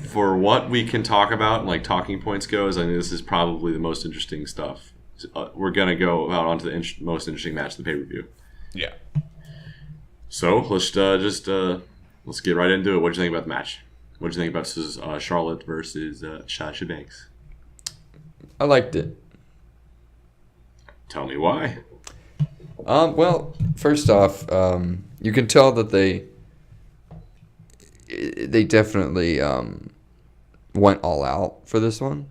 for what we can talk about, like talking points goes, I think this is probably the most interesting stuff. We're gonna go out onto the most interesting match of the pay-per-view. Yeah. So let's let's get right into it. What do you think about the match? What do you think about Charlotte versus Sasha Banks? I liked it. Tell me why. Well, first off, you can tell that they definitely went all out for this one.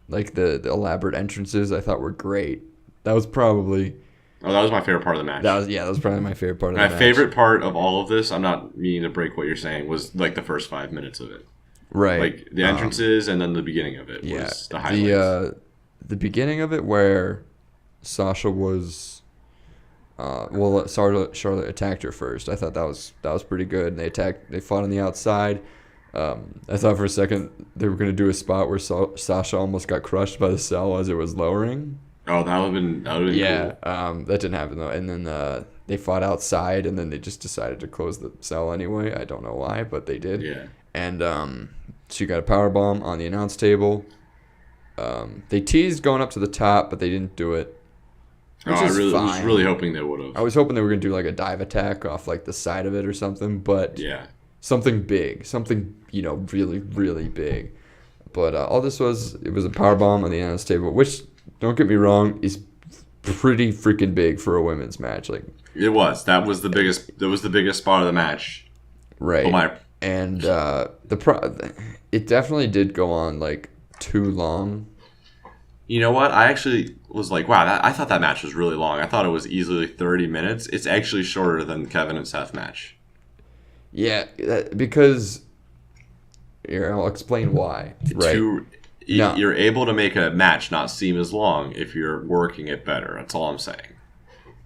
Like the elaborate entrances, I thought were great. That was probably. Oh, that was my favorite part of the match. That was probably my favorite part of the match. My favorite part of all of this, I'm not meaning to break what you're saying, was like the first 5 minutes of it. Right. Like the entrances and then the beginning of it was the highlights. The beginning of it where Sasha was, Charlotte attacked her first. I thought that was pretty good. They fought on the outside. I thought for a second they were going to do a spot where Sasha almost got crushed by the cell as it was lowering. Oh, that would have been cool. That didn't happen though. And then they fought outside, and then they just decided to close the cell anyway. I don't know why, but they did. Yeah. And she got a powerbomb on the announce table. They teased going up to the top, but they didn't do it. I was really hoping they would have. I was hoping they were going to do like a dive attack off like the side of it or something, but something big, something really, really big. But all this was, it was a powerbomb on the announce table, which, don't get me wrong, is pretty freaking big for a women's match. Like it was. That was the biggest. That was the biggest spot of the match. Right. And it definitely did go on like too long. You know what? I actually was like, wow, I thought that match was really long. I thought it was easily 30 minutes. It's actually shorter than the Kevin and Seth match. Yeah, because here, I'll explain why. Right. You're able to make a match not seem as long if you're working it better. That's all I'm saying.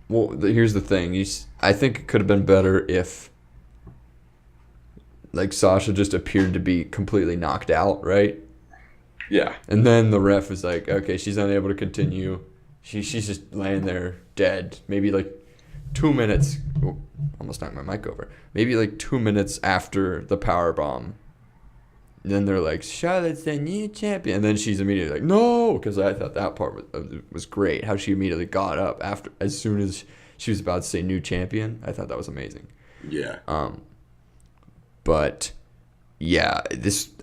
Well, here's the thing. I think it could have been better if like Sasha just appeared to be completely knocked out, right? Yeah. And then the ref was like, okay, she's unable to continue. She's just laying there dead. Maybe like 2 minutes. Oh, almost knocked my mic over. Maybe like 2 minutes after the power bomb. And then they're like, Charlotte's the new champion. And then she's immediately like, no, because I thought that part was great. How she immediately got up as soon as she was about to say new champion. I thought that was amazing. Yeah. But yeah,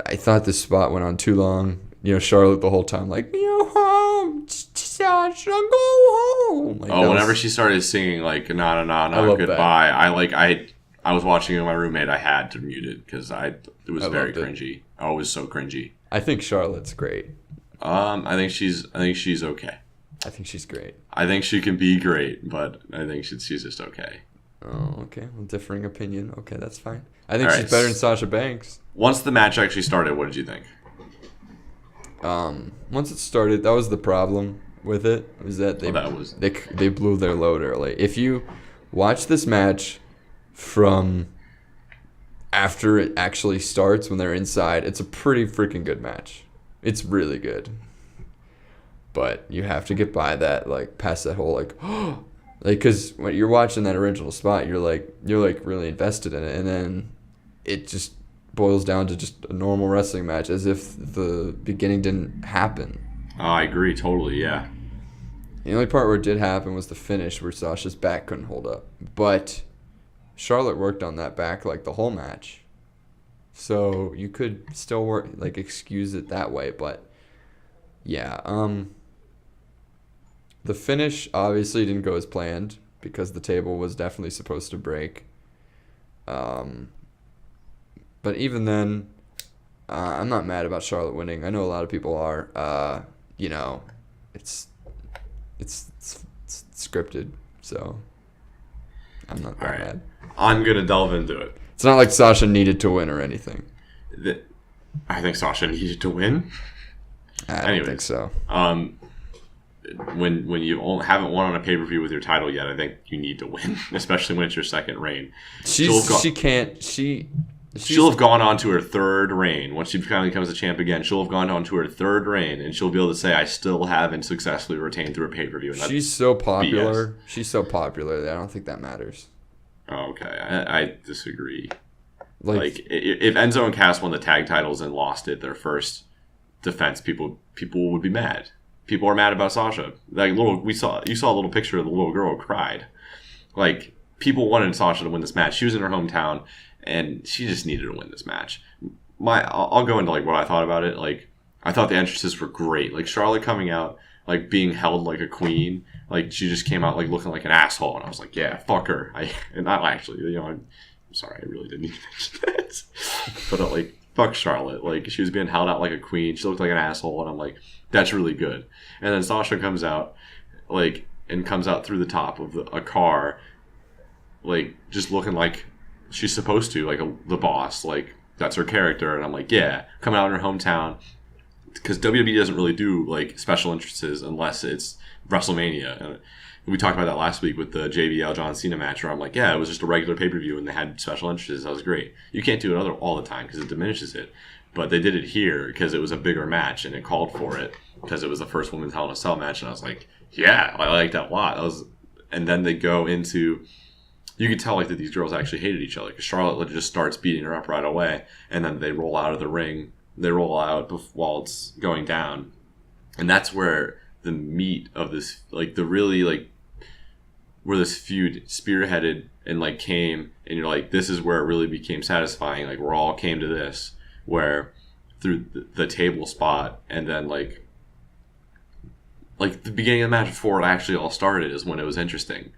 I thought this spot went on too long. Charlotte the whole time like, go home, Sasha, go home. Like, whenever she started singing like "Na na na na goodbye," I was watching it with my roommate. I had to mute it because it was very cringy. Oh, it was so cringy. I think Charlotte's great. I think she's okay. I think she's great. I think she can be great, but I think she's just okay. Oh, okay. Well, differing opinion. Okay, that's fine. I think she's better than Sasha Banks. Once the match actually started, what did you think? Once it started, that was the problem with it. Was that they blew their load early. If you watch this match from after it actually starts, when they're inside, it's a pretty freaking good match. It's really good. But you have to get by that, like past that whole like, like, because when you're watching that original spot, you're like really invested in it, and then it just boils down to just a normal wrestling match, as if the beginning didn't happen. Oh, I agree totally. Yeah. The only part where it did happen was the finish, where Sasha's back couldn't hold up, but Charlotte worked on that back like the whole match, so you could still excuse it that way. But yeah, the finish obviously didn't go as planned because the table was definitely supposed to break. But even then, I'm not mad about Charlotte winning. I know a lot of people are. It's scripted, so I'm not that mad. I'm gonna delve into it. It's not like Sasha needed to win or anything. I think Sasha needed to win. I don't think so. When you haven't won on a pay-per-view with your title yet, I think you need to win, especially when it's your second reign. She'll have gone on to her third reign. Once she finally becomes a champ again, she'll have gone on to her third reign, and she'll be able to say, I still haven't successfully retained through a pay-per-view. She's so popular. BS. She's so popular that I don't think that matters. Oh, okay. I disagree. Like if Enzo and Cass won the tag titles and lost it their first defense, people would be mad. People are mad about Sasha. Like you saw a little picture of the little girl who cried. Like people wanted Sasha to win this match. She was in her hometown, and she just needed to win this match. I'll go into like what I thought about it. Like I thought the entrances were great. Like Charlotte coming out, like being held like a queen. Like she just came out like looking like an asshole, and I was like, yeah, fuck her. And not actually, I'm sorry, I really didn't need to mention that. But like, fuck Charlotte. Like she was being held out like a queen. She looked like an asshole, and I'm like, that's really good. And then Sasha comes out, like, and comes out through the top of a car, like just looking like she's supposed to, like the boss. Like that's her character, and I'm like, yeah, coming out in her hometown. Because WWE doesn't really do like special entrances unless it's WrestleMania. And we talked about that last week with the JBL John Cena match, where I'm like, yeah, it was just a regular pay-per-view and they had special entrances. That was great. You can't do it all the time because it diminishes it. But they did it here because it was a bigger match and it called for it because it was the first women's Hell in a Cell match. And I was like, yeah, I like that a lot. And then they go into, you could tell like that these girls actually hated each other because Charlotte just starts beating her up right away, and then they roll out of the ring. They roll out while it's going down, and that's where the meat of this, like the really like where this feud spearheaded and like came, and you're like, this is where it really became satisfying. Like we're all came to this, where through the table spot, and then like the beginning of the match before it actually all started is when it was interesting,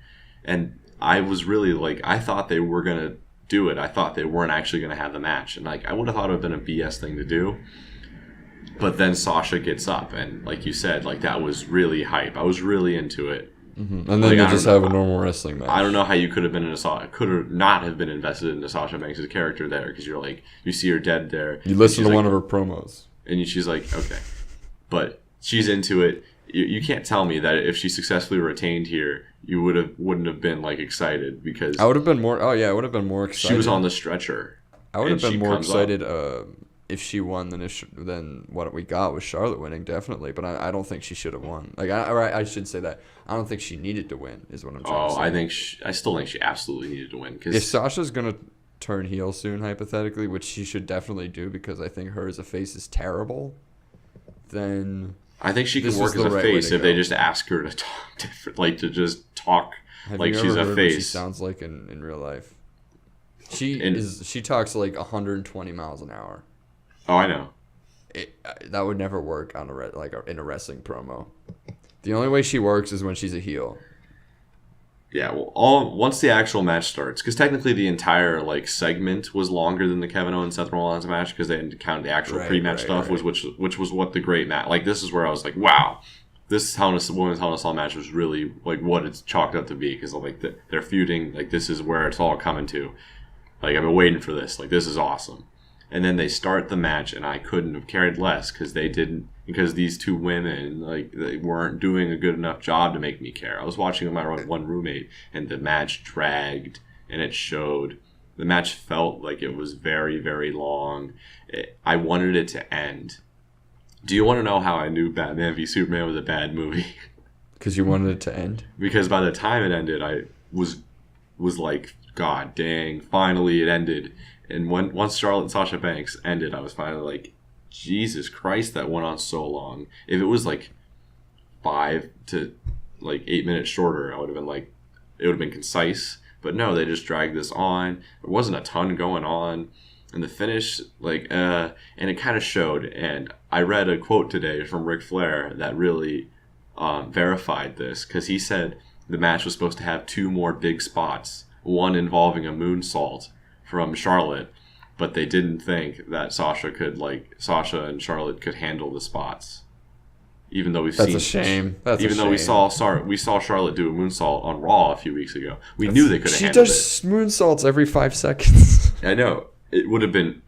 and I was really like, I thought they were gonna do it. I thought they weren't actually going to have the match, and like I would have thought it would have been a BS thing to do. But then Sasha gets up, and like you said, like that was really hype. I was really into it. Mm-hmm. And then like, they just have a normal wrestling match. I don't know how you could have been in could have not have been invested into Sasha Banks' character there, because you're like, you see her dead there. You listen to one of her promos, and she's like, okay, but she's into it. You can't tell me that if she successfully retained here, you wouldn't have been like excited, because I would have been more. Oh yeah, I would have been more excited. She was on the stretcher. I would have been more excited if she won than what we got with Charlotte winning, definitely. But I don't think she should have won. Like I should say that I don't think she needed to win. Is what I'm trying to say. I still think she absolutely needed to win. Cause if Sasha's gonna turn heel soon, hypothetically, which she should definitely do, because I think her as a face is terrible, then I think she can work as a face if they just ask her to talk different, like to just talk like she's a face. What she sounds like in real life. She talks like 120 miles an hour. Oh, I know. That would never work on in a wrestling promo. The only way she works is when she's a heel. Yeah, well, once the actual match starts, because technically the entire like segment was longer than the Kevin Owens Seth Rollins match, because they didn't count the actual pre-match stuff, which was what the great match. Like this is where I was like, wow, this women's Hell in a Cell match was really like what it's chalked up to be, because like they're feuding, like this is where it's all coming to. Like I've been waiting for this. Like this is awesome. And then they start the match, and I couldn't have cared less because these two women, like, they weren't doing a good enough job to make me care. I was watching with my one roommate, and the match dragged, and it showed. The match felt like it was very, very long. I wanted it to end. Do you want to know how I knew Batman v Superman was a bad movie? Because you wanted it to end? Because by the time it ended, I was like, God dang, finally it ended. And once Charlotte and Sasha Banks ended, I was finally like, Jesus Christ, that went on so long. If it was like 5 to like 8 minutes shorter, I would have been like, it would have been concise. But no, they just dragged this on. There wasn't a ton going on. And the finish, like, and it kind of showed. And I read a quote today from Ric Flair that really verified this, because he said the match was supposed to have 2 more big spots, one involving a moonsault from Charlotte, but they didn't think that Sasha and Charlotte could handle the spots. Even though we saw Charlotte do a moonsault on Raw a few weeks ago, we knew they could have handled it. She does moonsaults every 5 seconds. I know, it would have been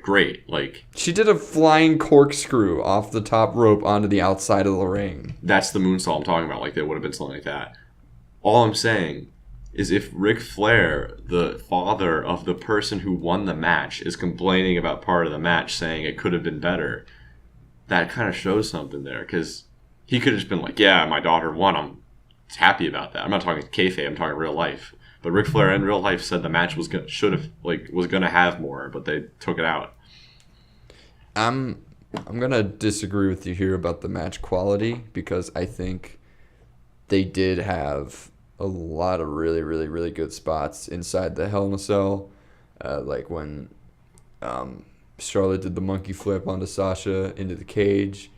great. Like she did a flying corkscrew off the top rope onto the outside of the ring. That's the moonsault I'm talking about. Like there would have been something like that. All I'm saying is if Ric Flair, the father of the person who won the match, is complaining about part of the match, saying it could have been better, that kind of shows something there. Because he could have just been like, yeah, my daughter won. I'm happy about that. I'm not talking kayfabe. I'm talking real life. But Ric Flair in real life said the match was gonna have more, but they took it out. I'm gonna disagree with you here about the match quality because I think they did have a lot of really, really, really good spots inside the Hell in a Cell, like when Charlotte did the monkey flip onto Sasha into the cage.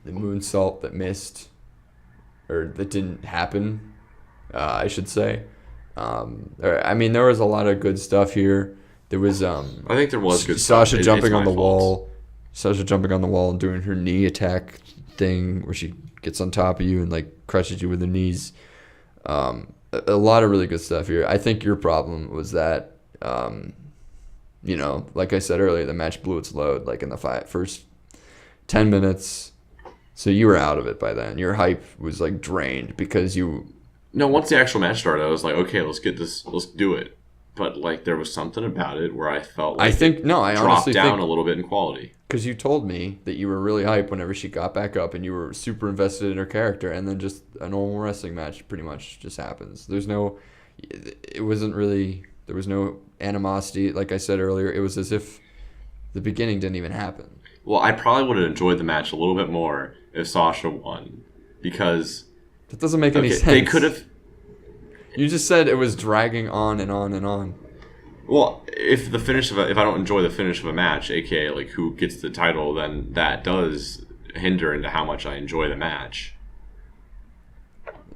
The moonsault that missed, or that didn't happen, I should say. There was a lot of good stuff here. There was I think there was good Sasha stuff. jumping on the wall. Sasha jumping on the wall and doing her knee attack thing where she gets on top of you and like crushes you with her knees. A lot of really good stuff here. I think your problem was that, like I said earlier, the match blew its load like in the first 10 minutes. So you were out of it by then. Your hype was like drained because you. No, once the actual match started, I was like, okay, let's do it. But like there was something about it where I felt like I honestly dropped down think, a little bit in quality. Because you told me that you were really hyped whenever she got back up and you were super invested in her character, and then just a normal wrestling match pretty much just happens. There was no animosity. Like I said earlier, it was as if the beginning didn't even happen. Well, I probably would have enjoyed the match a little bit more if Sasha won, because that doesn't make any sense. They could have. You just said it was dragging on and on and on. Well, if I don't enjoy the finish of a match, aka like who gets the title, then that does hinder into how much I enjoy the match.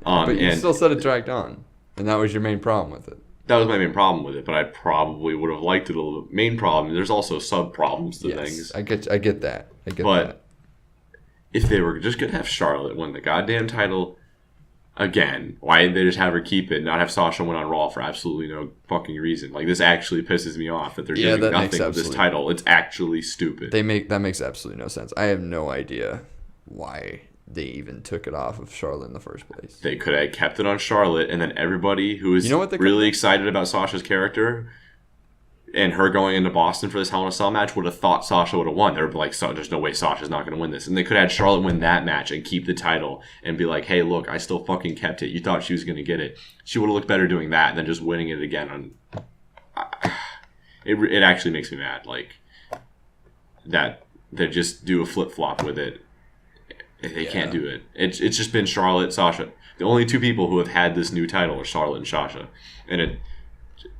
But you still said it dragged on, and that was your main problem with it. That was my main problem with it, but I probably would have liked it a little bit. Main problem, there's also sub problems to things. I get that. But if they were just gonna have Charlotte win the goddamn title again, why didn't they just have her keep it, not have Sasha win on Raw for absolutely no fucking reason? Like, this actually pisses me off that they're doing nothing with this title. It's actually stupid. That makes absolutely no sense. I have no idea why they even took it off of Charlotte in the first place. They could have kept it on Charlotte, and then everybody who is really excited about Sasha's character and her going into Boston for this Hell in a Cell match would have thought Sasha would have won. They would be like, there's no way Sasha's not going to win this. And they could have had Charlotte win that match and keep the title and be like, hey, look, I still fucking kept it. You thought she was going to get it. She would have looked better doing that than just winning it again. It actually makes me mad. Like, that they just do a flip-flop with it. They can't do it. It's just been Charlotte, Sasha. The only two people who have had this new title are Charlotte and Sasha. And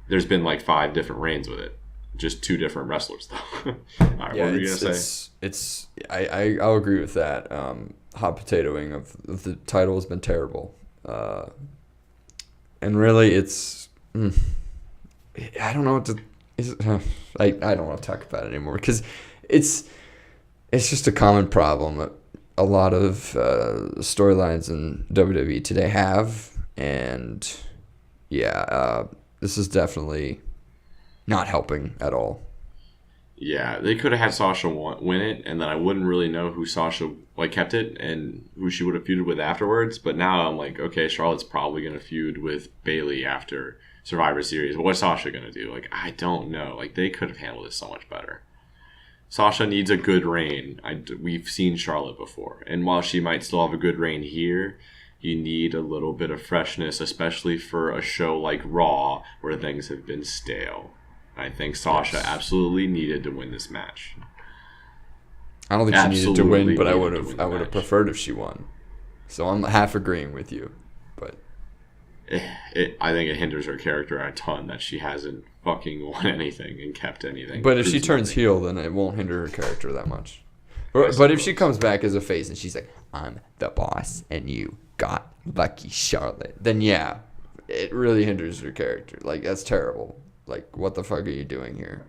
there's been like 5 different reigns with it. Just 2 different wrestlers, though. All right, what were you going to say? I'll agree with that. Hot potatoing of the title has been terrible. And really, it's... I don't know what to... I don't want to talk about it anymore because it's just a common problem a lot of storylines in WWE today have, and this is definitely not helping at all. Yeah, they could have had Sasha win it, and then I wouldn't really know who Sasha kept it and who she would have feuded with afterwards. But now I'm like, okay, Charlotte's probably going to feud with Bayley after Survivor Series. But what's Sasha going to do? Like, I don't know. Like, they could have handled this so much better. Sasha needs a good reign. We've seen Charlotte before. And while she might still have a good reign here, you need a little bit of freshness, especially for a show like Raw where things have been stale. I think Sasha absolutely needed to win this match. I don't think she needed to win, but I would have preferred if she won. So I'm half agreeing with you. But I think it hinders her character a ton that she hasn't fucking won anything and kept anything. But if she turns heel, then it won't hinder her character that much. But if she comes back as a face and she's like, I'm the boss and you got lucky, Charlotte, then yeah, it really hinders her character. Like, that's terrible. Like, what the fuck are you doing here?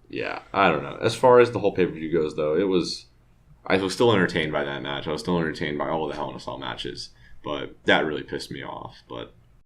Yeah, I don't know. As far as the whole pay-per-view goes, though, I was still entertained by that match. I was still entertained by all the Hell in a Cell matches. But that really pissed me off. But